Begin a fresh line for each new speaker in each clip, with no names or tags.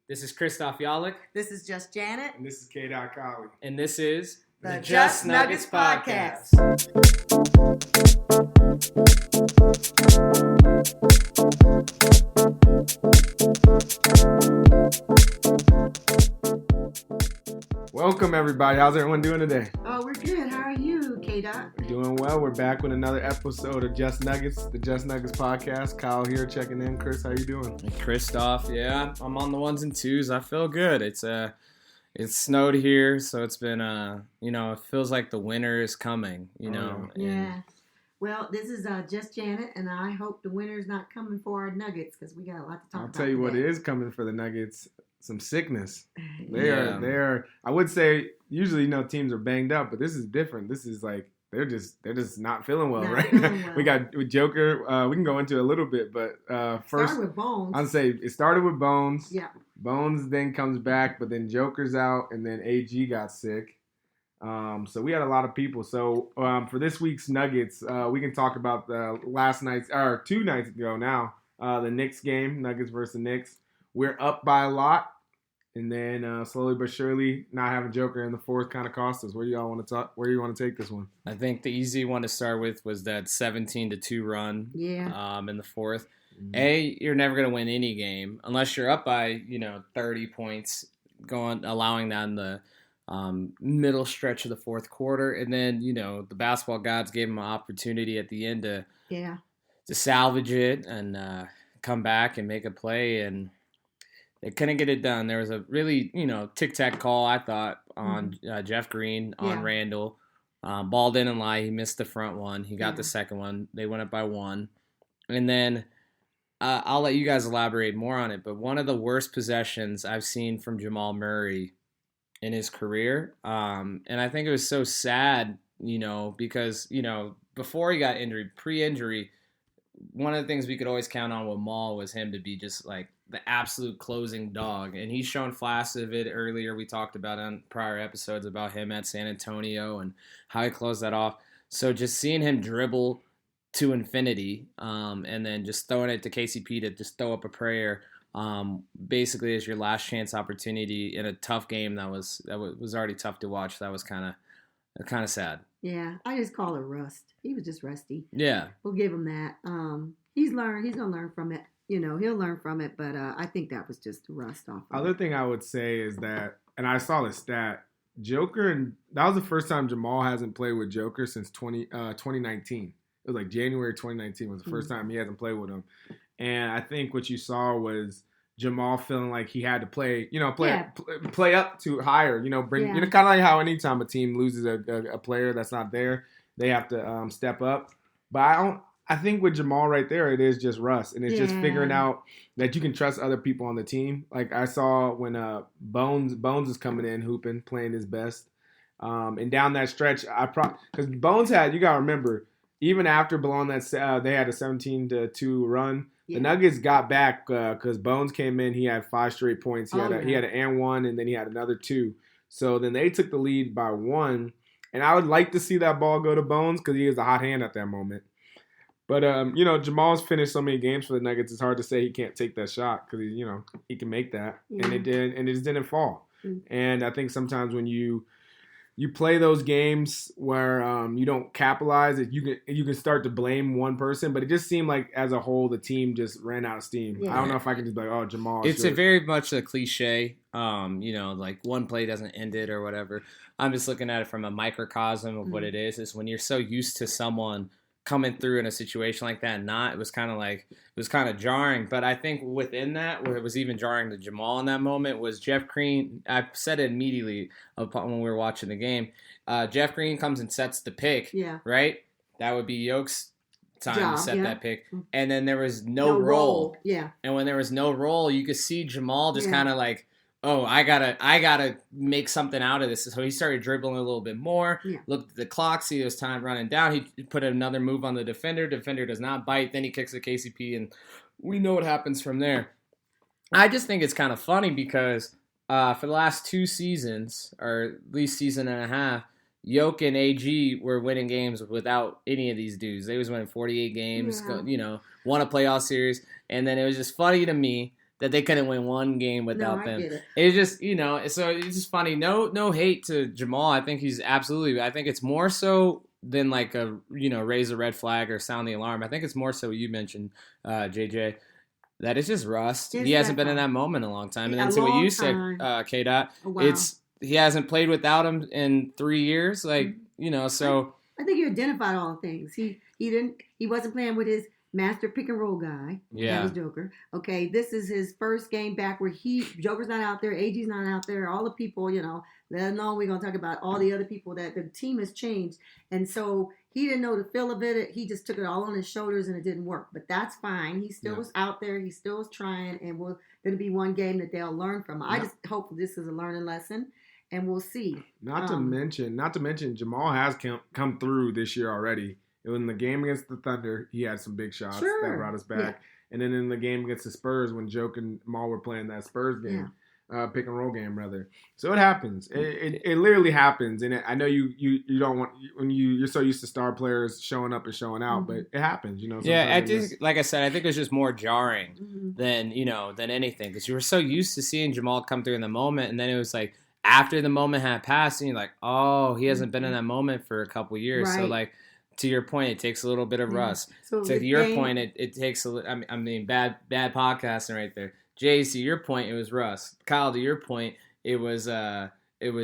This is Christoph Yalik.
This is Just Janet.
And this is K. Colley.
And this is
the Just Nuggets Podcast.
Welcome, everybody. How's everyone doing today?
Oh, we're good. How are you, K-Dot?
We're doing well. We're back with another episode of Just Nuggets, the Just Nuggets Podcast. Kyle here checking in. Chris, how you doing?
Christoph, yeah. I'm on the ones and twos. I feel good. It's snowed here, so it's been, it feels like the winter is coming,
Yeah. Well, this is Just Janet, and I hope the winter's not coming for our Nuggets because we got a lot to talk about.
I'll tell you what is coming for the Nuggets. Some sickness. They are. I would say usually, teams are banged up, but this is different. This is like they're just not feeling well right now. We got with Joker. We can go into it a little bit, but first,
started with Bones.
I'd say it started with Bones.
Yeah.
Bones then comes back, but then Joker's out, and then AG got sick. So we had a lot of people. So for this week's Nuggets, we can talk about the last night's or 2 nights ago now, the Knicks game, Nuggets versus Knicks. We're up by a lot. And then slowly but surely, not having Joker in the fourth kind of cost us. Where do y'all want to talk? Where do you want to take this one?
I think the easy one to start with was that 17-2 run.
Yeah.
In the fourth. Mm-hmm. You're never going to win any game unless you're up by 30 points, allowing that in the middle stretch of the fourth quarter, and then the basketball gods gave them an opportunity at the end to salvage it and come back and make a play and. They couldn't get it done. There was a really, tic-tac call, I thought, on Jeff Green, on Randall. Ball didn't lie. He missed the front one. He got the second one. They went up by 1. And then I'll let you guys elaborate more on it, but one of the worst possessions I've seen from Jamal Murray in his career. And I think it was so sad, because, before he got injured, pre-injury, one of the things we could always count on with Maul was him to be just like the absolute closing dog. And he's shown flashes of it earlier. We talked about on prior episodes about him at San Antonio and how he closed that off. So just seeing him dribble to infinity and then just throwing it to KCP to just throw up a prayer basically as your last chance opportunity in a tough game that was already tough to watch. That was kind of sad.
Yeah, I just call it rust. He was just rusty.
Yeah.
We'll give him that. He's going to learn from it. He'll learn from it, but I think that was just rust off.
Other thing I would say is that, and I saw the stat, Joker, and that was the first time Jamal hasn't played with Joker since 2019. It was like January 2019 was the first time he hasn't played with him. And I think what you saw was Jamal feeling like he had to play up to higher, kind of like how anytime a team loses a player that's not there, they have to step up. But I think with Jamal right there, it is just rust, and it's just figuring out that you can trust other people on the team. Like I saw when Bones is coming in, hooping, playing his best, and down that stretch, because Bones you gotta remember, even after blowing that they had a 17-2 run. The Nuggets got back because Bones came in. He had 5 straight points. He had an and 1, and then he had another 2. So then they took the lead by 1. And I would like to see that ball go to Bones because he was a hot hand at that moment. But Jamal's finished so many games for the Nuggets. It's hard to say he can't take that shot because he can make that, and it did, and it just didn't fall. And I think sometimes when you play those games where you don't capitalize, you can start to blame one person, but it just seemed like as a whole the team just ran out of steam. I don't know if I can just be like, oh, Jamal.
It's a very much a cliche, like one play doesn't end it or whatever. I'm just looking at it from a microcosm of what it is. Is when you're so used to someone coming through in a situation like that, it was kind of jarring. But I think within that, where it was even jarring to Jamal in that moment, was Jeff Green. I said it immediately when we were watching the game. Jeff Green comes and sets the pick, right? That would be Yoke's time to set that pick. And then there was no roll.
Yeah.
And when there was no roll, you could see Jamal just kind of like, oh, I gotta make something out of this. So he started dribbling a little bit more, looked at the clock, see it was time running down. He put another move on the defender. Defender does not bite. Then he kicks the KCP, and we know what happens from there. I just think it's kind of funny because for the last 2 seasons, or at least season and a half, Yoke and AG were winning games without any of these dudes. They was winning 48 games, won a playoff series. And then it was just funny to me that they couldn't win one game
No,
without
I
them.
get it.
It's just, so it's just funny. No hate to Jamal. I think he's absolutely. I think it's more so than like a raise a red flag or sound the alarm. I think it's more so what you mentioned, JJ. That it's just rust.
It's
he hasn't been
that
in that
time.
moment in a long time. And
A
then to what
long
you said,
time.
K Dot,
Oh, wow.
he hasn't played without him in 3 years. Like, so
I think you identified all the things. He wasn't playing with his master pick and roll guy.
Yeah.
That was Joker. Okay, this is his first game back where Joker's not out there, AG's not out there, all the people, let alone we're gonna talk about all the other people that the team has changed. And so he didn't know the feel of it. He just took it all on his shoulders and it didn't work. But that's fine. He still was out there, he still was trying, and it'll be one game that they'll learn from. I just hope this is a learning lesson. And we'll see.
Not to mention, Jamal has come through this year already. In the game against the Thunder, he had some big shots that brought us back. Yeah. And then in the game against the Spurs, when Joke and Maul were playing that Spurs game, pick and roll game rather. So it happens. It literally happens. And I know you don't want when you're so used to star players showing up and showing out, but it happens.
Yeah, I think, like I said, I think it was just more jarring than anything, because you were so used to seeing Jamal come through in the moment, and then it was like, after the moment had passed, and you're like, oh, he hasn't been in that moment for a couple years. Right. So, like, to your point, it takes a little bit of rust. So to your point, it takes I mean, bad podcasting right there. Jay, to your point, it was rust. Kyle, to your point, it was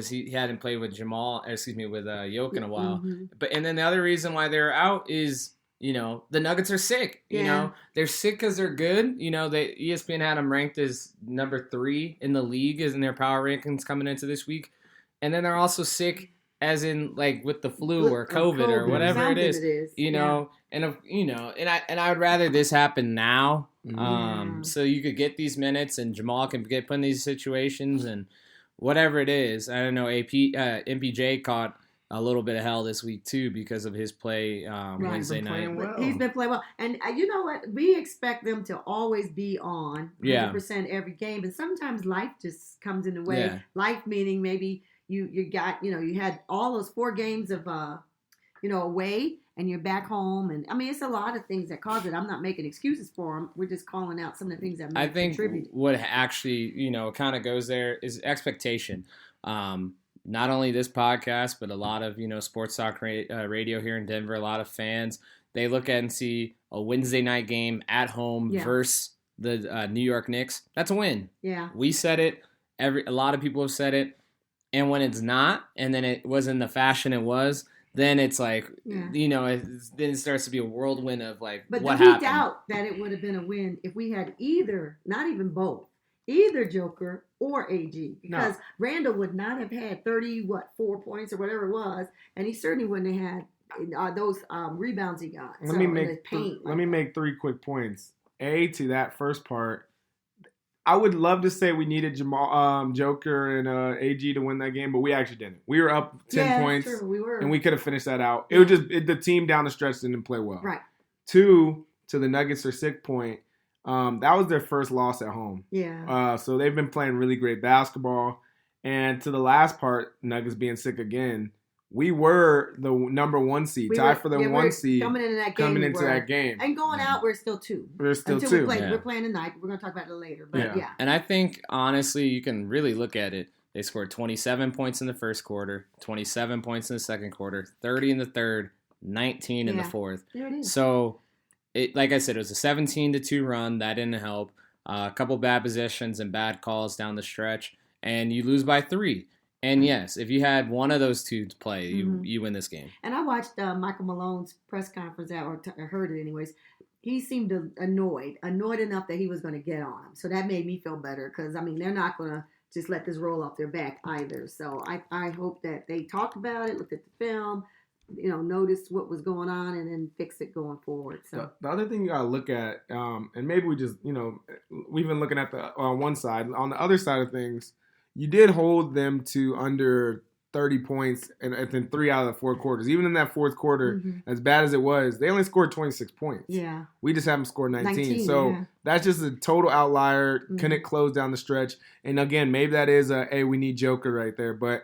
he hadn't played with Yoke in a while. And then the other reason why they're out is, the Nuggets are sick. They're sick because they're good. ESPN had them ranked as number 3 in the league in their power rankings coming into this week. And then they're also sick as in like with the flu or COVID or whatever it is. And I would rather this happen now. So you could get these minutes and Jamal can get put in these situations and whatever it is. I don't know, MPJ caught a little bit of hell this week too because of his play Wednesday night.
He's been playing well, and you know what? We expect them to always be on 100% every game, and sometimes life just comes in the way. Yeah. Life meaning maybe you got you had all those 4 games of away, and you're back home, and I mean it's a lot of things that cause it. I'm not making excuses for them. We're just calling out some of the things that might contribute.
What actually kind of goes there is expectation. Not only this podcast, but a lot of, sports talk radio here in Denver, a lot of fans, they look at and see a Wednesday night game at home versus the New York Knicks. That's a win. Yeah. We said it. A lot of people have said it. And when it's not, and then it was in the fashion it was, then it's like, then it starts to be a whirlwind of like, what happened. But we
doubt that it would have been a win if we had either, not even both, either Joker or AG, because Randall would not have had 4 points or whatever it was, and he certainly wouldn't have had those rebounds he got.
Let me make 3 quick points. To that first part, I would love to say we needed Jamal, Joker, and AG to win that game, but we actually didn't. We were up 10 points,
true. We were.
And we could have finished that out. It was just the team down the stretch didn't play well.
Right.
2, to the Nuggets are sick point. That was their first loss at home.
Yeah.
So they've been playing really great basketball. And to the last part, Nuggets being sick again, we were the number 1 seed, tied for the 1 seed
coming into that game. And going out, we're still 2.
We're still 2.
We're playing tonight. We're going to talk about it later. But yeah.
And I think, honestly, you can really look at it. They scored 27 points in the first quarter, 27 points in the second quarter, 30 in the third, 19 in the fourth.
There it is.
So, like I said, it was a 17-2 run. That didn't help. A couple bad positions and bad calls down the stretch. And you lose by 3. And yes, if you had one of those two to play, you win this game.
And I watched Michael Malone's press conference, or heard it anyways. He seemed annoyed enough that he was going to get on him. So that made me feel better because, I mean, they're not going to just let this roll off their back either. So I hope that they talked about it, looked at the film, noticed what was going on, and then fix it going forward. So
the other thing you got to look at, and maybe we just, we've been looking at the one side. On the other side of things, you did hold them to under 30 points in 3 out of the 4 quarters. Even in that fourth quarter, as bad as it was, they only scored 26 points.
Yeah.
We just haven't scored 19. So that's just a total outlier. Couldn't close down the stretch. And again, maybe that is we need Joker right there. But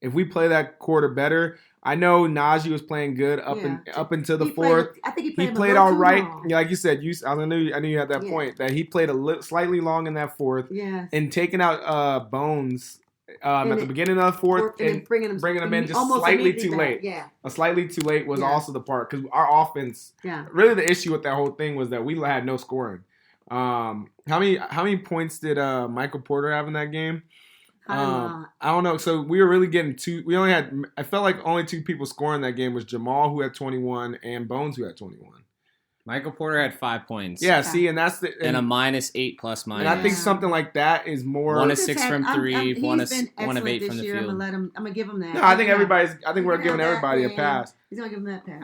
if we play that quarter better, I know Najee was playing good up until the fourth.
I think
he played all right. Like you said, I knew you had that point that he played slightly long in that fourth.
Yes.
And taking out Bones at the beginning of the fourth and bringing him in just slightly too late.
Yeah.
Slightly too late was also the part because our offense. Yeah. Really, the issue with that whole thing was that we had no scoring. How many points did Michael Porter have in that game? I don't know. So we were really getting I felt like only two people scoring that game was Jamal, who had 21, and Bones, who had 21.
Michael Porter had 5 points.
Yeah, see, and that's
and a -8 plus minus.
And I think something like that is more
1 of 6 from 3, 1 of 8 from the field.
I'm gonna give him that.
No, I think we're giving everybody a pass.
He's gonna give him that pass.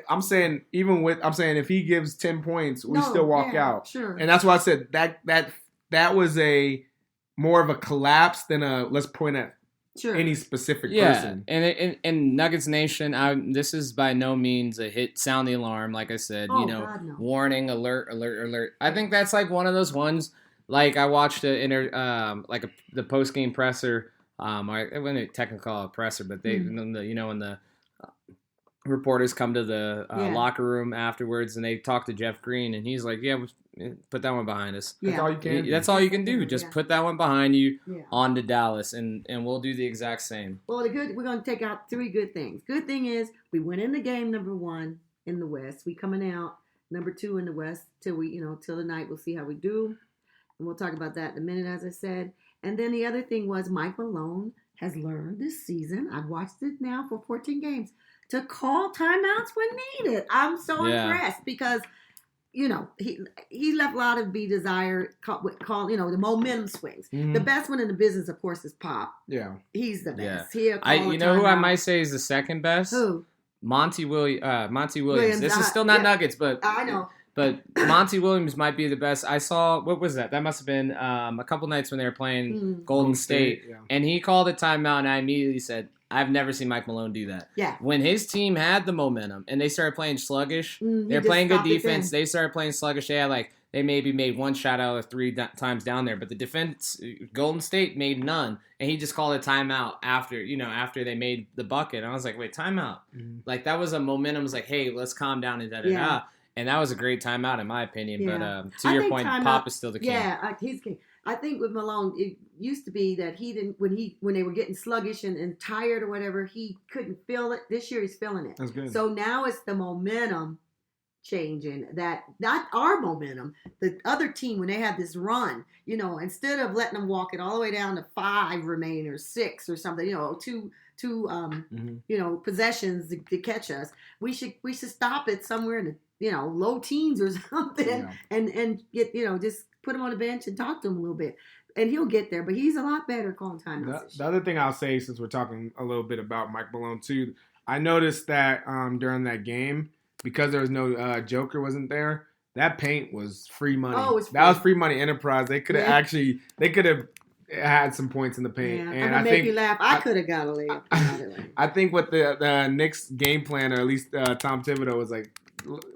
I'm saying if he gives 10 points, we still walk out.
Sure.
And that's why I said that was a more of a collapse than a let's point at any specific person.
And Nuggets Nation, this is by no means a sound the alarm. Like I said, warning, alert. I think that's like one of those ones. Like I watched the post game presser. I wouldn't technically call it a presser, but they, when the reporters come to the locker room afterwards and they talk to Jeff Green, and he's like, "Yeah, put that one behind us.
That's all you can.
That's all you can do. Just put that one behind you on to Dallas, and we'll do the exact same."
Well, we're going to take out 3 good things. Good thing is we went in the game number 1 in the West. We coming out number 2 in the West till the night. We'll see how we do, and we'll talk about that in a minute, as I said. And then the other thing was Mike Malone has learned this season. I've watched it now for 14 games to call timeouts when needed. I'm so impressed because. He left a lot to be desired. The momentum swings. Mm-hmm. The best one in the business, of course, is Pop.
Yeah,
he's the best.
Yeah. Who I might say is the second best?
Who?
Monty Williams. This is still not Nuggets, but
I know.
But Monty Williams might be the best. I saw, what was that? That must have been a couple nights when they were playing Golden State. And he called a timeout, and I immediately said, I've never seen Mike Malone do that.
Yeah.
When his team had the momentum and they started playing sluggish, they're playing good defense. They started playing sluggish. They maybe made 1 shot out of 3 times down there, but the defense, Golden State made none, and he just called a timeout after they made the bucket. And I was like, wait, timeout? Mm-hmm. Like that was a momentum. It was like, hey, let's calm down and da. And that was a great timeout in my opinion. Yeah. But to your point, Pop is still the king.
Yeah, he's king. I think with Malone, it used to be that he didn't when they were getting sluggish and tired or whatever, he couldn't feel it. This year he's feeling it.
That's good.
So now it's the momentum changing, that not our momentum. The other team, when they have this run, instead of letting them walk it all the way down to 5 remaining or 6 or something, two possessions to catch us, we should stop it somewhere in the low teens or something, and get just put him on the bench and talk to him a little bit, and he'll get there. But he's a lot better calling timeouts.
The other thing I'll say, since we're talking a little bit about Mike Malone too, I noticed that during that game, because there was no Joker wasn't there, that paint was free money.
Oh, it's free.
That was free money enterprise. They could have had some points in the paint.
Yeah, and I think you laugh. I could have got a layup.
I think what the Knicks game plan, or at least Tom Thibodeau, was like,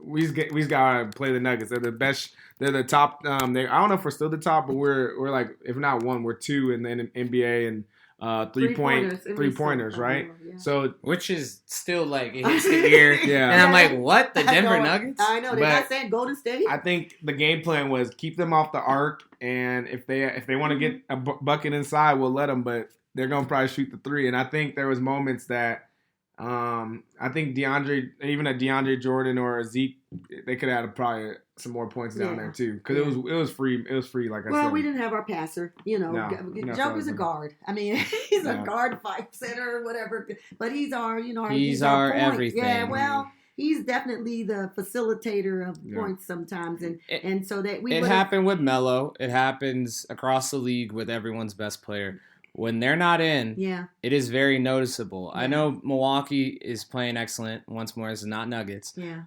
we gotta play the Nuggets. They're the best. They're the top. I don't know if we're still the top, but we're like, if not 1, we're 2 in the NBA and 3-pointers, right?
Yeah.
So,
which is still like, it hits the ear.
Yeah.
And I'm like, what? The Denver Nuggets?
I know. They're not saying Golden State.
I think the game plan was keep them off the arc, and if they want to get a bucket inside, we'll let them. But they're gonna probably shoot the 3. And I think there was moments that. I think DeAndre Jordan or Zeke, they could have had probably some more points down there too, because it was free. It was free, like I said.
Well, we didn't have our passer. Joker's a guard. I mean, he's a guard, 5 center, or whatever. But he's our,
he's our everything.
Yeah, well, he's definitely the facilitator of points sometimes, and so that we.
It happened with Melo. It happens across the league with everyone's best player. When they're not in, it is very noticeable. Yeah. I know Milwaukee is playing excellent. Once more, it's not Nuggets.
Yeah.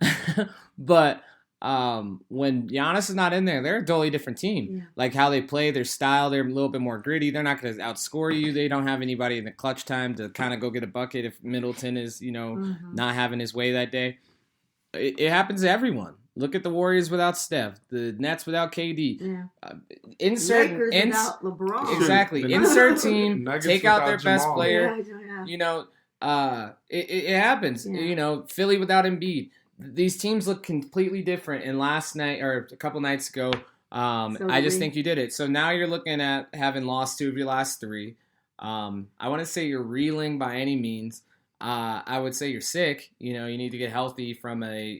But when Giannis is not in there, they're a totally different team. Yeah. Like how they play, their style, they're a little bit more gritty. They're not going to outscore you. They don't have anybody in the clutch time to kind of go get a bucket if Middleton is, not having his way that day. It happens to everyone. Look at the Warriors without Steph, the Nets without KD.
Yeah.
Insert
without LeBron.
Exactly. Insert team,
Nuggets
take out their
without
best
Jamal.
player.
Yeah.
You know, it happens.
Yeah.
You know, Philly without Embiid. These teams look completely different. And last night or a couple nights ago, I just think you did it. So now you're looking at having lost 2 of your last 3. I want to say you're reeling by any means. I would say you're sick. You know, you need to get healthy from a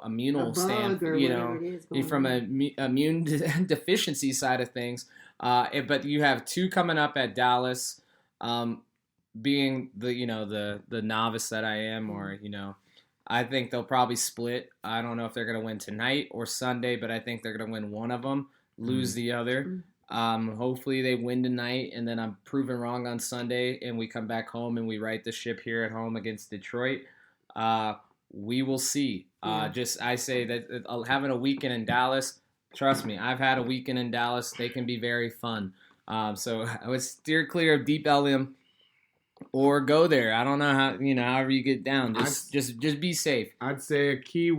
immunal standpoint. From a immune deficiency side of things. But you have 2 coming up at Dallas. Being the novice that I am, or I think they'll probably split. I don't know if they're going to win tonight or Sunday, but I think they're going to win one of them, lose the other. Hopefully they win tonight, and then I'm proven wrong on Sunday, and we come back home and we right the ship here at home against Detroit. We will see. I say that having a weekend in Dallas, trust me, I've had a weekend in Dallas. They can be very fun. So I would steer clear of Deep Ellum. Or go there. I don't know how however you get down. Just be safe.
I'd say a key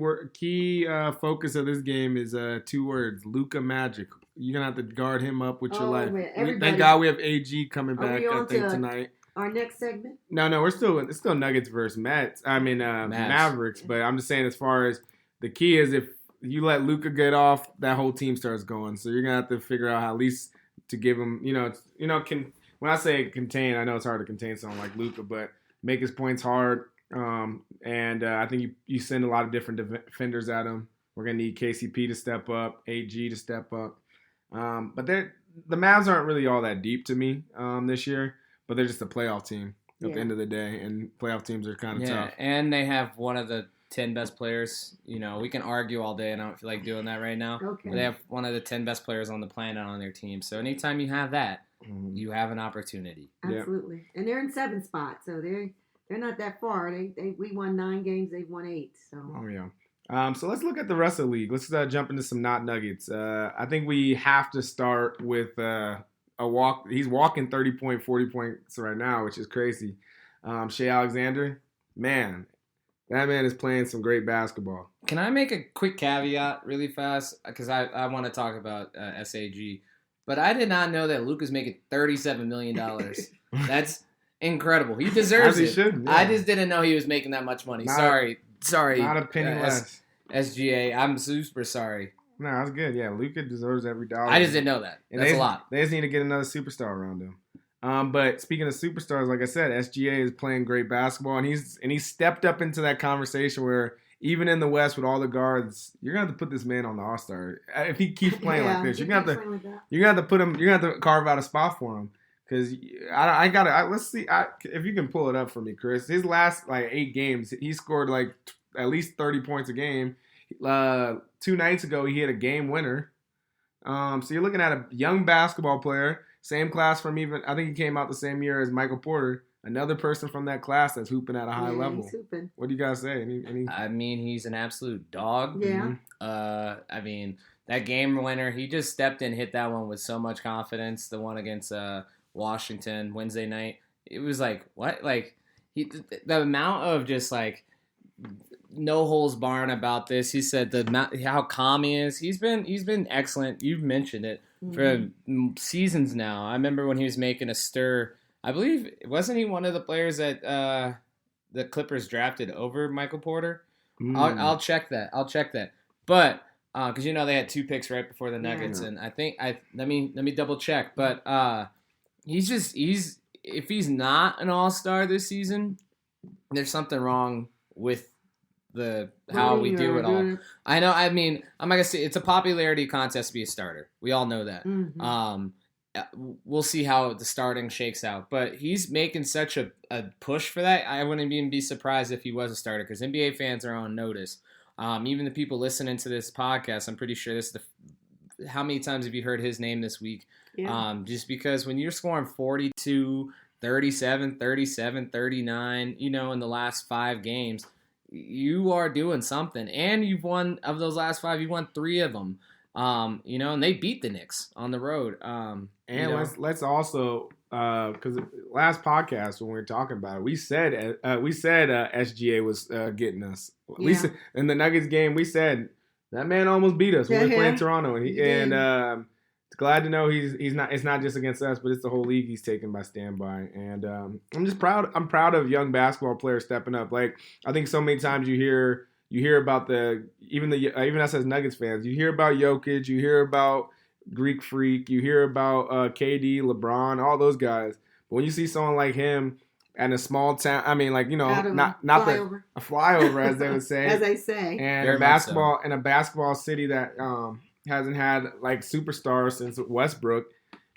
focus of this game is 2 words: Luka Magic. You're gonna have to guard him up with your life. Thank God we have AG coming back. I think tonight.
Our next segment.
No, it's still Nuggets versus Mavericks. But I'm just saying, as far as the key is, if you let Luka get off, that whole team starts going. So you're gonna have to figure out how at least to give him, When I say contain, I know it's hard to contain someone like Luka, but make his points hard. I think you send a lot of different defenders at him. We're going to need KCP to step up, AG to step up. But the Mavs aren't really all that deep to me this year, but they're just a playoff team at the end of the day, and playoff teams are kind of tough.
And they have one of the 10 best players. We can argue all day, and I don't feel like doing that right now.
Okay.
But they have one of the 10 best players on the planet on their team. So anytime you have that, you have an opportunity.
Absolutely. Yeah. And they're in 7th spot, so they're not that far. We won 9 games, they've won 8. So
So let's look at the rest of the league. Let's jump into some not Nuggets. I think we have to start with a walk. He's walking 40 points right now, which is crazy. Shea Alexander, man, that man is playing some great basketball.
Can I make a quick caveat really fast? Because I want to talk about SAG. But I did not know that Luka's making $37 million. That's incredible. He deserves it.
Should, yeah.
I just didn't know he was making that much money. Sorry.
Not a penny less.
SGA, I'm super sorry.
No, that's good. Yeah, Luka deserves every dollar.
I just didn't know that. That's a lot.
They just need to get another superstar around him. But speaking of superstars, like I said, SGA is playing great basketball, and he's stepped up into that conversation where even in the West with all the guards, you're gonna have to put this man on the All-Star. If he keeps playing like this, you're gonna have to put him. You're gonna have to carve out a spot for him because I gotta. Let's see if you can pull it up for me, Chris. His last 8 games, he scored at least 30 points a game. 2 nights ago, he hit a game winner. So you're looking at a young basketball player, same class from I think he came out the same year as Michael Porter. Another person from that class that's hooping at a high level. What do you guys say?
I mean, he's an absolute dog.
Yeah.
I mean, that game winner, he just stepped in, hit that one with so much confidence. The one against Washington Wednesday night. It was like, what? The amount of just no holes barred about this. He said how calm he is. He's been excellent. You've mentioned it for seasons now. I remember when he was making a stir. I believe, wasn't he one of the players that the Clippers drafted over Michael Porter? I'll check that. But because they had 2 picks right before the Nuggets, and I think let me double check. But if he's not an all-star this season, there's something wrong with how we do it all. I know. I mean, I'm not gonna say it's a popularity contest to be a starter. We all know that.
Mm-hmm.
We'll see how the starting shakes out. But he's making such a push for that. I wouldn't even be surprised if he was a starter because NBA fans are on notice. Even the people listening to this podcast, I'm pretty sure this is how many times have you heard his name this week? Yeah. Just because when you're scoring 42, 37, 37, 39, in the last 5 games, you are doing something. And you've won, of those last 5, you won 3 of them. And they beat the Knicks on the road.
Let's also because last podcast when we were talking about it, we said SGA was getting us. We said in the Nuggets game, we said That man almost beat us when we were playing Toronto, and glad to know he's not. It's not just against us, but it's the whole league he's taken by standby. And I'm just proud. I'm proud of young basketball players stepping up. Like I think so many times you hear about even us as Nuggets fans. You hear about Jokic. You hear about Greek Freak. You hear about KD, LeBron, all those guys. But when you see someone like him in a small town, I mean, like not a flyover as they would say,
as they say,
and in a basketball city that hasn't had like superstars since Westbrook.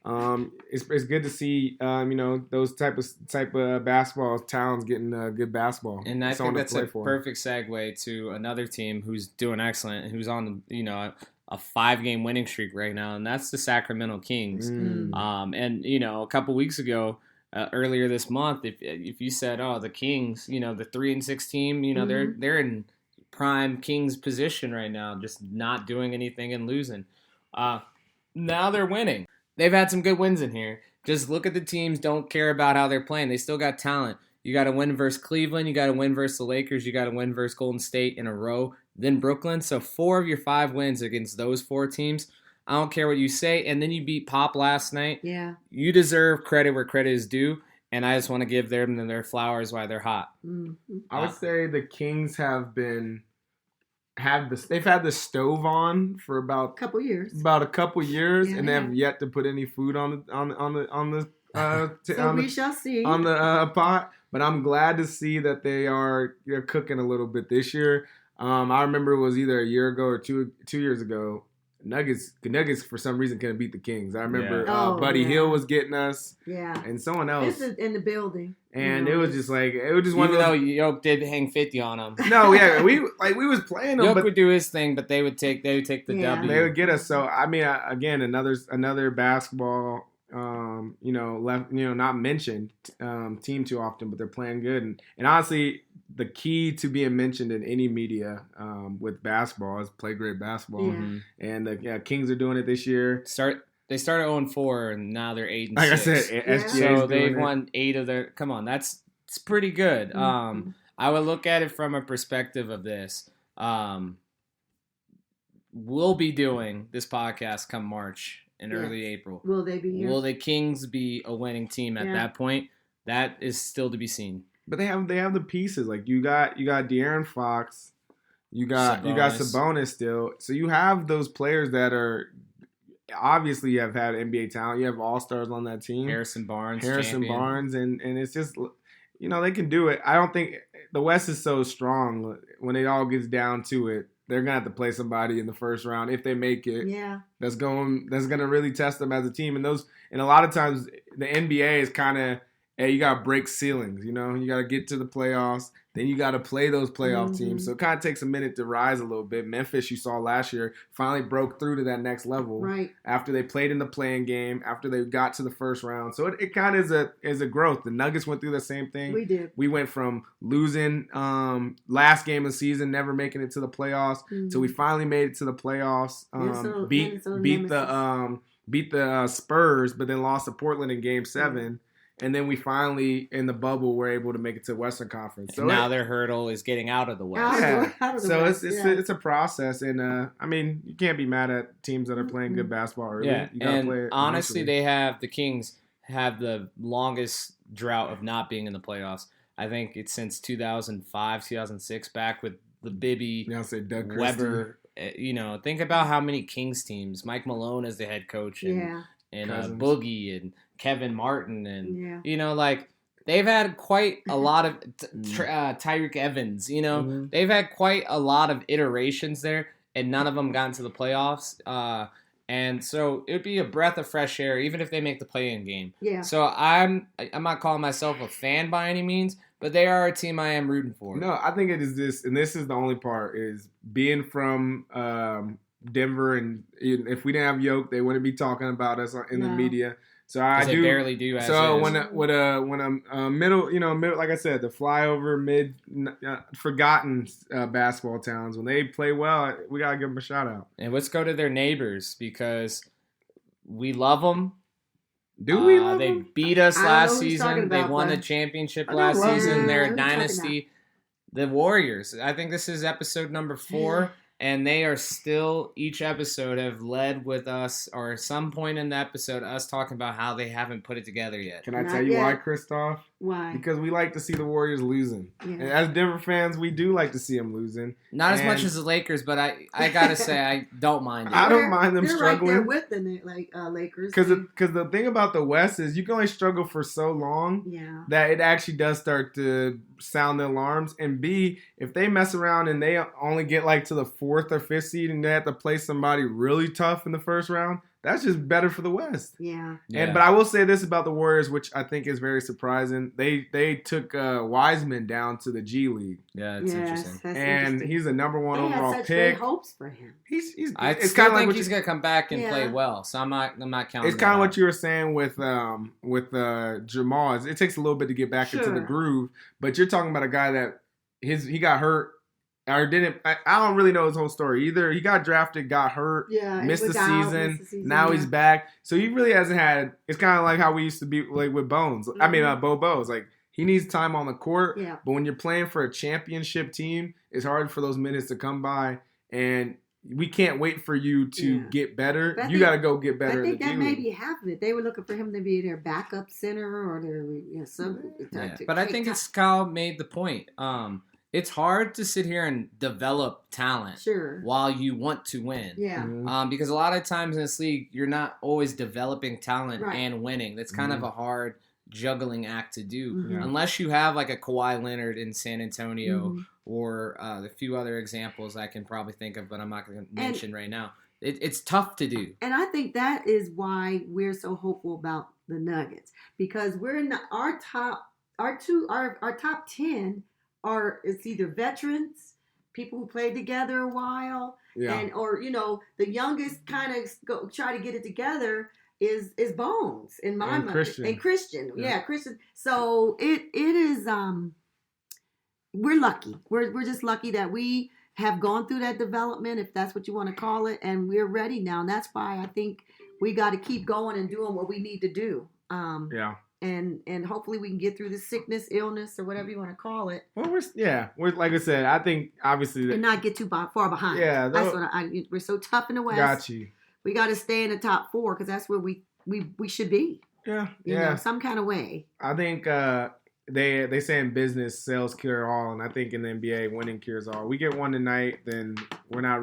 It's good to see those type of basketball towns getting good basketball.
And I think that's a perfect segue to another team who's doing excellent and who's on a 5-game winning streak right now, and that's the Sacramento Kings. And a couple weeks ago, earlier this month, if you said, oh, the Kings, the 3-6 team, they're in prime Kings position right now, just not doing anything and losing. Now they're winning. They've had some good wins in here. Just look at the teams. Don't care about how they're playing. They still got talent. You got to win versus Cleveland. You got to win versus the Lakers. You got to win versus Golden State in a row. Then Brooklyn. So 4 of your 5 wins against those 4 teams. I don't care what you say. And then you beat Pop last night.
Yeah.
You deserve credit where credit is due. And I just want to give them their flowers while they're hot.
Mm-hmm.
I would say the Kings they've had the stove on for about a couple years,
yeah,
and they have yet to put any food on the
we shall see
on the pot. But I'm glad to see that they're cooking a little bit this year. I remember it was either a year ago or two years ago. The Nuggets for some reason couldn't beat the Kings. I remember Buddy Hield was getting us, and someone else
in the building,
and it was just one
of those. Yoke did hang 50 on them.
No, yeah, we was playing them.
Yoke would do his thing, but they would take the W.
They would get us. So I mean, again, another basketball, not mentioned team too often, but they're playing good, and honestly, the key to being mentioned in any media with basketball is play great basketball.
Yeah.
And the Kings are doing it this year.
They started 0-4 and now they're 8-6.
Like I said, SGA
so they've won 8 of their. Come on, it's pretty good.
Mm-hmm.
I would look at it from a perspective of this. We'll be doing this podcast come March and early April.
Will they be here?
Will the Kings be a winning team at that point? That is still to be seen.
But they have the pieces. Like you got De'Aaron Fox, you got Sabonis still. So you have those players that are obviously you have had NBA talent. You have all-stars on that team.
Harrison Barnes,
and it's just they can do it. I don't think the West is so strong when it all gets down to it. They're gonna have to play somebody in the first round if they make it.
Yeah,
that's gonna really test them as a team. And a lot of times the NBA is kind of. Hey, you got to break ceilings, you got to get to the playoffs. Then you got to play those playoff teams. So it kind of takes a minute to rise a little bit. Memphis, you saw last year, finally broke through to that next level.
Right.
After they played in the play-in game, after they got to the first round. So it kind of is a growth. The Nuggets went through the same thing.
We did.
We went from losing last game of the season, never making it to the playoffs. So we finally made it to the playoffs. Beat the Spurs, but then lost to Portland in Game 7. And then we finally, in the bubble, were able to make it to Western Conference. So
now their hurdle is getting out of the West.
It's a process, and I mean, you can't be mad at teams that are playing good basketball early.
Yeah,
you gotta play it
honestly, the Kings have the longest drought of not being in the playoffs. I think it's since 2005, 2006, back with the Bibby, Weber. Think about how many Kings teams. Mike Malone as the head coach, and Boogie and Kevin Martin, and they've had quite a lot of Tyreek Evans. They've had quite a lot of iterations there, and none of them got into the playoffs. And so it would be a breath of fresh air, even if they make the play-in game.
Yeah.
So I'm not calling myself a fan by any means, but they are a team I am rooting for.
No, I think it is this, and this is the only part, is being from Denver, and if we didn't have Yoke, they wouldn't be talking about us in the media. So I do
barely do.
So when I'm middle, like I said, the flyover forgotten basketball towns, when they play well, we gotta give them a shout out.
And let's go to their neighbors because we love them.
Do we love
them?
them?
They beat us last season. They won the championship last season. They're a dynasty. The Warriors. I think this is episode number 4. And they are still, each episode have led with us, or at some point in the episode, us talking about how they haven't put it together yet.
Can I
Not
tell you
yet.
why, Christoph?
Why?
Because we like to see the Warriors losing.
Yeah.
And as Denver fans, we do like to see them losing.
Not as much
And-
as the Lakers, but I gotta say, I don't mind it.
I don't mind them
they're
struggling.
right there with the Lakers.
Because the thing about the West is you can only struggle for so long
Yeah.
that it actually does start to sound the alarms. And B, if they mess around and they only get like to the 4th or 5th seed and they have to play somebody really tough in the first round, that's just better for the West.
Yeah.
But I will say this about the Warriors, which I think is very surprising. They took Wiseman down to the G League,
Yeah, it's interesting.
That's
and
interesting.
he's a number one
They had
overall
such
pick.
great hopes for him.
He's
I
it's
still
kind of
think
like
he's gonna come back and play
Yeah.
well, so I'm not counting.
it's kind of
that
what
out.
you were saying with Jamal. It takes a little bit to get back into the
Sure.
groove, but you're talking about a guy that he got hurt or didn't. I don't really know his whole story either. He got drafted, got hurt,
Yeah.
missed the
was out,
season.
missed the season,
Now
yeah.
he's back, so he really hasn't had. It's kind of like how we used to be like with Bones. I mean, Bo's like. He needs time on the court,
Yeah.
but when you're playing for a championship team, it's hard for those minutes to come by, and we can't wait for you to
Yeah.
get better.
But I
You
think-
got to go get
I
better in
think
the
that
G
may
League.
be happening. They were looking for him to be their backup center or their some.
Yeah. But I think it's Kyle made the point. It's hard to sit here and develop talent
sure.
while you want to win.
Yeah.
Mhm.
Because a lot of times in this league, you're not always developing talent
Right.
and winning. That's kind of a hard juggling act to do.
Mhm.
Yeah.
Unless you have like a Kawhi Leonard in San Antonio
Mhm.
or a few other examples I can probably think of, but I'm not going to mention right now. It's tough to do.
And I think that is why we're so hopeful about the Nuggets, because we're in our top 10 are it's either veterans, people who played together a while,
Yeah.
and or the youngest kind of try to get it together is Bones in my
And
mind.
Christian.
And Christian,
Yeah.
yeah, Christian. So it is we're lucky. We're just lucky that we have gone through that development, if that's what you want to call it, and we're ready now. And that's why I think we got to keep going and doing what we need to do.
Yeah.
And hopefully we can get through this sickness, illness, or whatever you want to call it,
Well, we're like I said. I think obviously
and not get too far behind.
Yeah,
that's what we're so tough in the West.
got you.
We got to stay in the top 4 because that's where we should be.
Yeah.
You know, some kind of way.
I think they say in business, sales cure all, and I think in the NBA, winning cures all. We get one tonight, then we're not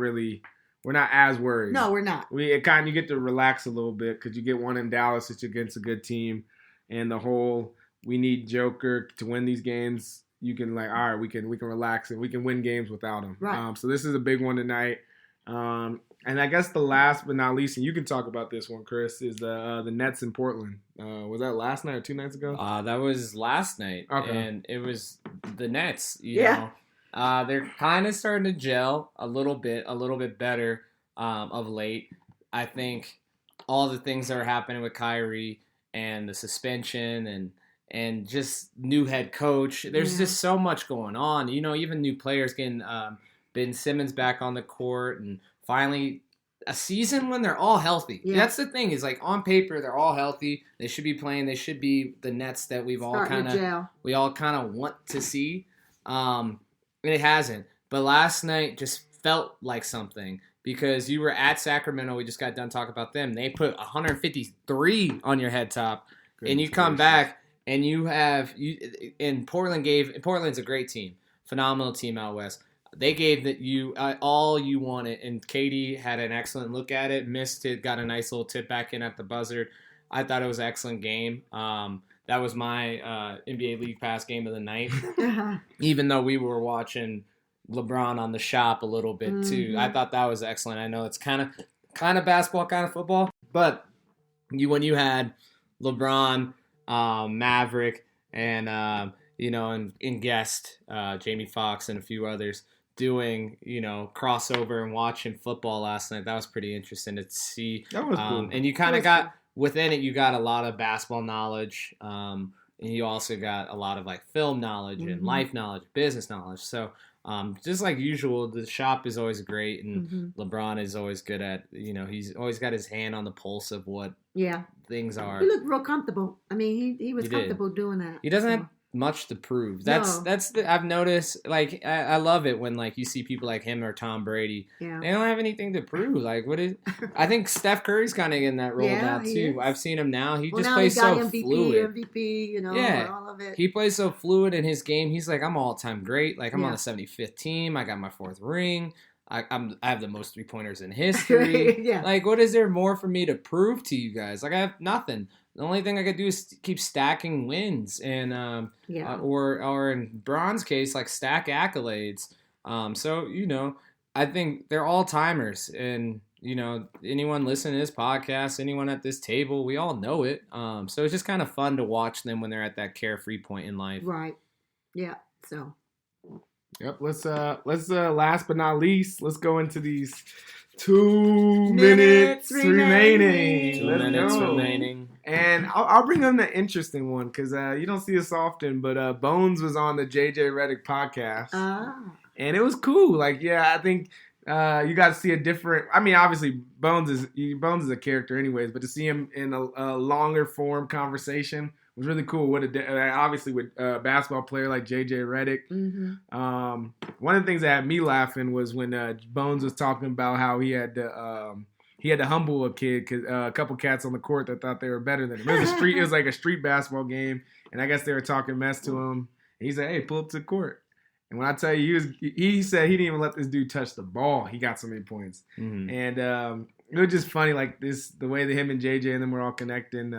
as worried.
No, we're not.
You get to relax a little bit because you get one in Dallas, it's against a good team, and the whole we need Joker to win these games. You can all right, we can relax and we can win games without him.
Right.
So this is a big one tonight. And I guess the last but not least, and you can talk about this one, Chris, is the Nets in Portland. Was that last night or 2 nights ago?
That was last night,
Okay.
and it was the Nets.
Yeah.
They're kind of starting to gel a little bit better of late. I think all the things that are happening with Kyrie and the suspension and just new head coach. There's
Yeah.
just so much going on. Even new players getting Ben Simmons back on the court, and finally a season when they're all healthy.
Yeah.
That's the thing, is like on paper they're all healthy. They should be playing. They should be the Nets that we all
Starting
kind
to gel.
of want to see. It hasn't. But last night just felt like something, because you were at Sacramento. We just got done talking about them. They put 153 on your head top, and you come back and Portland's a great team, phenomenal team out west. They gave you all you wanted, and Katie had an excellent look at it, missed it, got a nice little tip back in at the buzzer. I thought it was an excellent game. That was my NBA League Pass game of the night, even though we were watching LeBron on the shop a little bit too.
Mhm.
I thought that was excellent. I know it's kind of basketball, kind of football, but when you had LeBron, Maverick, and in guest Jamie Foxx and a few others doing crossover and watching football last night, that was pretty interesting to see.
That was cool.
And you kind of got within it, you got a lot of basketball knowledge, and you also got a lot of like film knowledge and
Mhm.
life knowledge, business knowledge. So just like usual, the shop is always great, and
Mhm.
LeBron is always good at he's always got his hand on the pulse of what
Yeah.
things are.
He looked real comfortable. I mean, he was
He did.
comfortable doing that.
He doesn't
so.
have much to prove.
No.
I've noticed. Like I love it when like you see people like him or Tom Brady.
Yeah.
They don't have anything to prove. Like what is? I think Steph Curry's kind of in that role
Yeah,
now
he
too.
is.
I've seen him now. He just
now
plays
he got
so
MVP,
fluid.
MVP, you know,
Yeah.
all of it.
He plays so fluid in his game. He's like, I'm all time great. Like I'm on
Yeah.
the 75th team. I got my 4th ring. I have the most 3-pointers in history.
Yeah.
Like, what is there more for me to prove to you guys? Like, I have nothing. The only thing I could do is keep stacking wins and or in Braun's case, like stack accolades. So you know, I think they're all timers, and you know, anyone listening to this podcast, anyone at this table, we all know it. So it's just kind of fun to watch them when they're at that carefree point in life.
Right. Yeah. So.
Yep. Let's last but not least, let's go into these 2 minutes remaining.
2
Let's
minutes
go.
remaining.
And I'll bring on the interesting one because you don't see this often, but Bones was on the JJ Redick podcast. And it was cool. Like, yeah, I think you got to see a different. I mean, obviously, Bones is a character, anyways. But to see him in a longer form conversation was really cool. Obviously with a basketball player like JJ Redick.
Mm-hmm.
One of the things that had me laughing was when Bones was talking about how he had to humble a kid, cause, a couple cats on the court that thought they were better than him. It was like a street basketball game, and I guess they were talking mess to him. And he said, "Hey, pull up to the court." And when I tell you, he said he didn't even let this dude touch the ball. He got so many points.
Mm-hmm.
And it was just funny, like the way that him and JJ and them were all connecting.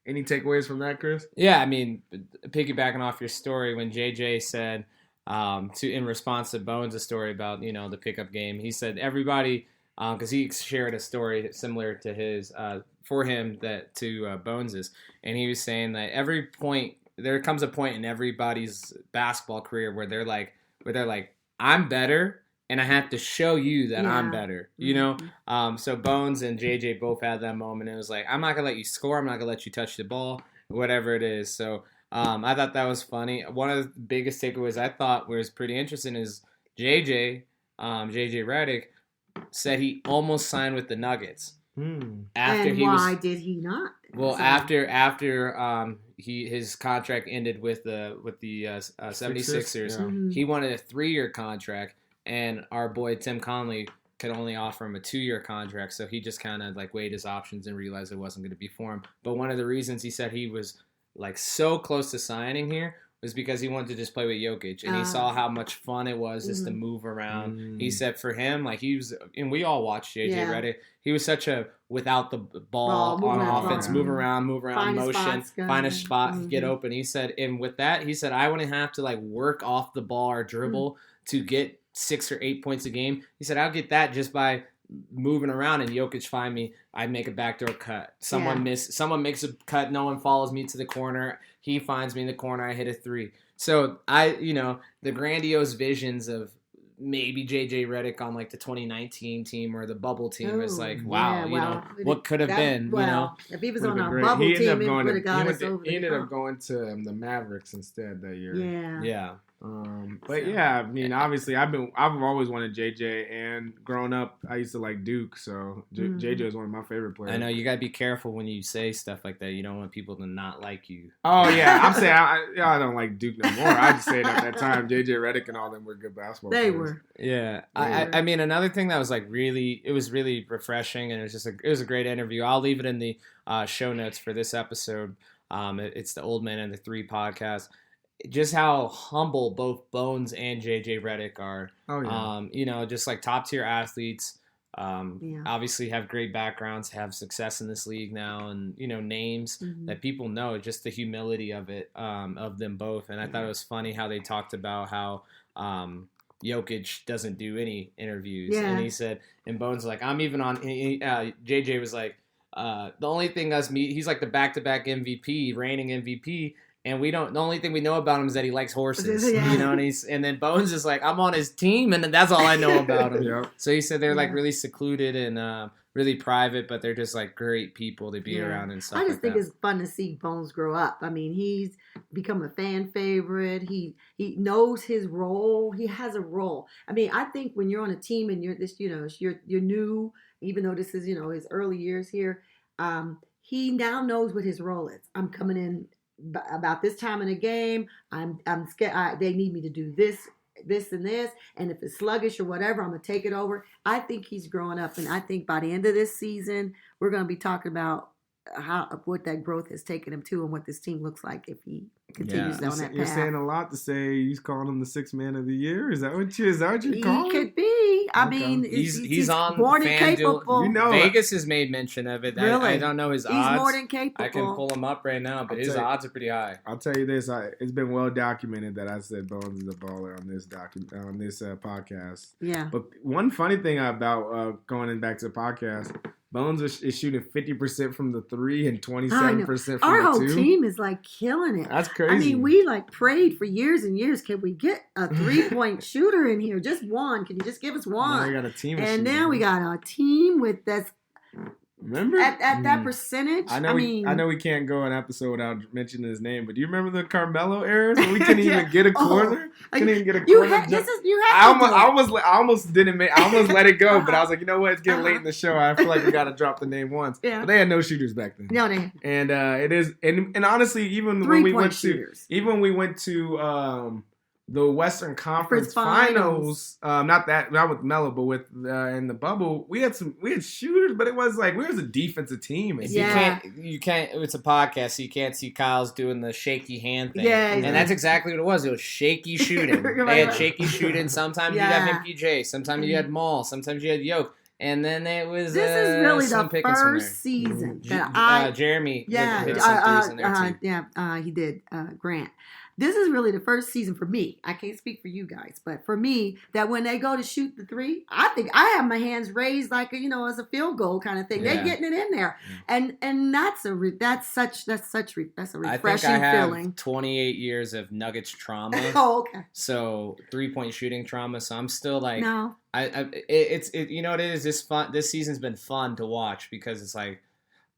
Any takeaways from that, Chris?
Yeah, I mean, piggybacking off your story, when JJ said in response to Bones' story about the pickup game, he said everybody, because he shared a story similar to his for him to Bones's, and he was saying that there comes a point in everybody's basketball career where they're like I'm better. And I have to show you that I'm better, So Bones and JJ both had that moment. It was like, I'm not going to let you score. I'm not going to let you touch the ball, whatever it is. So I thought that was funny. One of the biggest takeaways I thought was pretty interesting is JJ Redick, said he almost signed with the Nuggets.
Why did he not?
Well, after his contract ended with the 76ers, he wanted a 3-year contract. And our boy Tim Conley could only offer him a 2-year contract, so he just kind of like weighed his options and realized it wasn't going to be for him. But one of the reasons he said he was like so close to signing here was because he wanted to just play with Jokic, and he saw how much fun it was just to move around. He said for him, like and we all watched JJ Redick. He was such a without the ball on offense, move around, motion, find a spot, get open. He said, and with that, he said I wouldn't have to like work off the ball or dribble to get 6 or 8 points a game. He said, I'll get that just by moving around and Jokic find me. I make a backdoor cut. Someone makes a cut. No one follows me to the corner. He finds me in the corner. I hit a 3. So the grandiose visions of maybe JJ Redick on like the 2019 team or the bubble team is like, wow, what could have been,
If he was on our bubble team, it would have got us over.
He ended up going to the Mavericks instead that year.
Yeah.
But yeah, I mean, obviously, I've always wanted JJ, and growing up, I used to like Duke, so JJ is one of my favorite players.
I know you gotta be careful when you say stuff like that. You don't want people to not like you.
Oh yeah, I'm saying I don't like Duke no more. I just said at that time, JJ Redick and all them were good basketball players.
They were.
Yeah, I mean, another thing that was like really refreshing, and it was a great interview. I'll leave it in the show notes for this episode. It's the Old Man and the 3 podcast. Just how humble both Bones and JJ Redick are.
Oh yeah.
Just like top tier athletes. Obviously have great backgrounds, have success in this league now, and names that people know. Just the humility of it, of them both. And I thought it was funny how they talked about how Jokic doesn't do any interviews, and he said, and Bones was like, I'm even on. JJ was like, the only thing he's like the back-to-back MVP, reigning MVP. And the only thing we know about him is that he likes horses, and then Bones is like, I'm on his team, and that's all I know about him.
Yep.
So he said they're like really secluded and really private, but they're just like great people to be around and stuff.
I just think it's fun to see Bones grow up. I mean, he's become a fan favorite. He knows his role. He has a role. I mean, I think when you're on a team and you're new, even though this is his early years here, he now knows what his role is. I'm coming in about this time in the game, I'm scared. They need me to do this, and this, and if it's sluggish or whatever, I'm gonna take it over. I think he's growing up, and I think by the end of this season, we're gonna be talking about what that growth has taken him to, and what this team looks like if he continues down that path.
You're saying a lot to say he's calling him the sixth man of the year. Is that what you're calling?
He could be. I
Okay.
mean,
He's on
more than
FanDuel.
capable.
You know,
Vegas has made mention of it.
Really?
I don't know his odds.
He's more than capable.
I can pull him up right now, but his odds are pretty high.
I'll tell you this: it's been well documented that I said Bones is a baller on this podcast.
Yeah.
But one funny thing about going back to the podcast, Bones is shooting 50% from the 3 and 27% from
Our
the
whole
2.
team is like killing it.
That's crazy.
I mean, we like prayed for years and years. Can we get a 3-point shooter in here? Just one. Can you just give us one?
Now we got a team.
And now we got a team that's
remember
at that percentage.
I know we can't go an episode without mentioning his name, but do you remember the Carmelo era? So we couldn't even get a corner. Couldn't even get a corner. I almost let it go, but I was like, you know what? It's getting late in the show. I feel like we got to drop the name once.
Yeah.
But they had no shooters back then.
No, they.
And it is, and honestly, even when we went to the Western Conference Finals, not with Melo, but with in the bubble, we had shooters, but it was like we was a defensive team. And
you can't. It's a podcast, so you can't see Kyle's doing the shaky hand thing.
Yeah,
and that's exactly what it was. It was shaky shooting. They had shaky shooing. Sometimes you'd have MPJ, sometimes you had Maul, sometimes you had Yoke. And then it was
this is really the first season that
Jeremy
he did Grant. This is really the first season for me. I can't speak for you guys, but for me, that when they go to shoot the 3, I think I have my hands raised like as a field goal kind of thing. Yeah. They're getting it in there, and that's a refreshing
I think I have
feeling.
28 years of Nuggets trauma.
Oh, okay.
So 3-point shooting trauma. So I'm still like,
no.
It's you know what it is. This season's been fun to watch because it's like.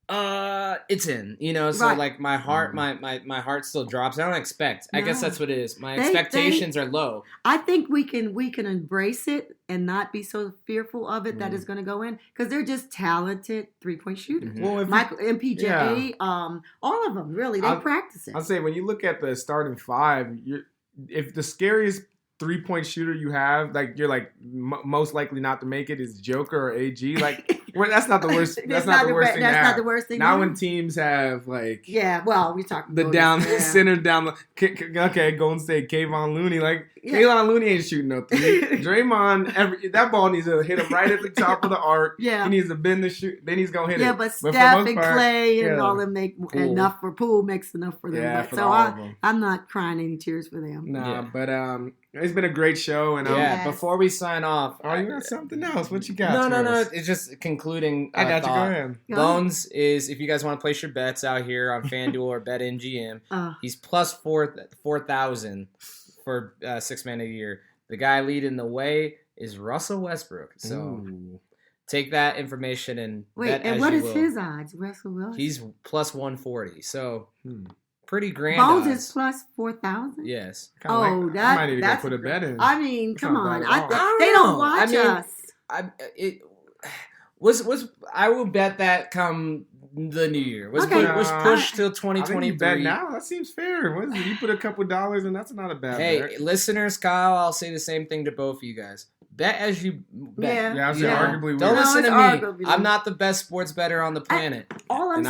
It's in, so
right.
like my heart, my heart still drops. I don't expect. I guess that's what it is. My expectations are low.
I think we can embrace it and not be so fearful of it that it's going to go in because they're just talented 3-point shooters.
Mm-hmm. Well,
Michael, MPJ, all of them really. They practice it.
I'll say when you look at the starting 5, if the scariest 3-point shooter you have, like you're like most likely not to make it is Joker or AG. Like that's not the worst. That's not the worst thing. That's not the worst thing. Now when teams have like
we talking
the down center down the Golden State Kayvon Looney Kayvon Looney ain't shooting no 3. Draymond that ball needs to hit him right at the top of the arc. Yeah, he needs to bend the shoot. Then he's gonna hit it.
Yeah, but Steph and Clay and all them make enough for Poole makes enough for them.
Yeah,
but, so I'm not crying any tears for them.
No, but it's been a great show, and
before we sign off,
you got something else? What you got?
No. It's just concluding.
I got you. Go ahead.
Bones is if you guys want to place your bets out here on FanDuel or BetMGM, he's plus 4,000 for 6 man a year. The guy leading the way is Russell Westbrook. So take that information and bet
and
as
what
you
is
will.
his odds, Russell Wilson?
He's plus 140. So. Pretty grand.
Bones
odds.
is plus 4,000.
Yes.
I might need to go put a bet in.
I mean, come on.
They
don't watch us.
I will bet that come the new year. Was pushed till 2023.
Bet now? That seems fair. What is it? You put a couple dollars and that's not a bad bet.
Hey, listeners, Kyle, I'll say the same thing to both of you guys. Bet as you bet.
Yeah, I say arguably.
Don't listen to me. I'm not the best sports bettor on the planet.
All I'm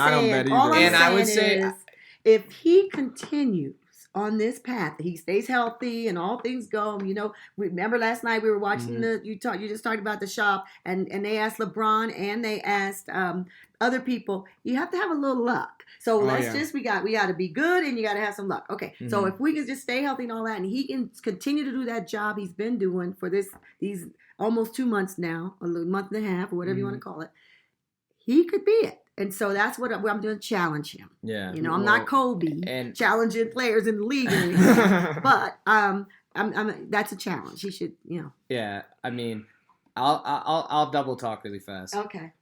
saying
is if he continues on this path, he stays healthy and all things go. Remember last night we were watching you just talked about the shop and they asked LeBron and they asked other people. You have to have a little luck. So we got to be good and you got to have some luck. Okay, so if we can just stay healthy and all that, and he can continue to do that job he's been doing for these almost 2 months now, a month and a half or whatever you want to call it, he could be it. And so that's what I'm doing, challenge him.
Yeah.
I'm not Kobe and challenging players in the league or anything. But that's a challenge. He should,
Yeah, I mean, I'll double talk really fast.
Okay.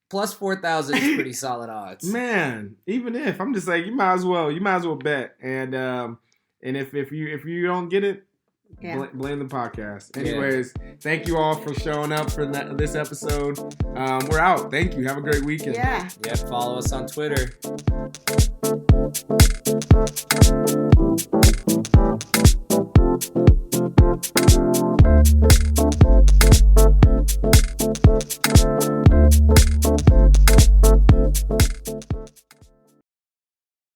Plus 4,000 is pretty solid odds.
Man, even if I'm just like you might as well bet. And if you don't get it, blame the podcast. Anyways, thank you all for showing up for this episode. We're out. Thank you. Have a great weekend.
Yeah.
Follow us on Twitter.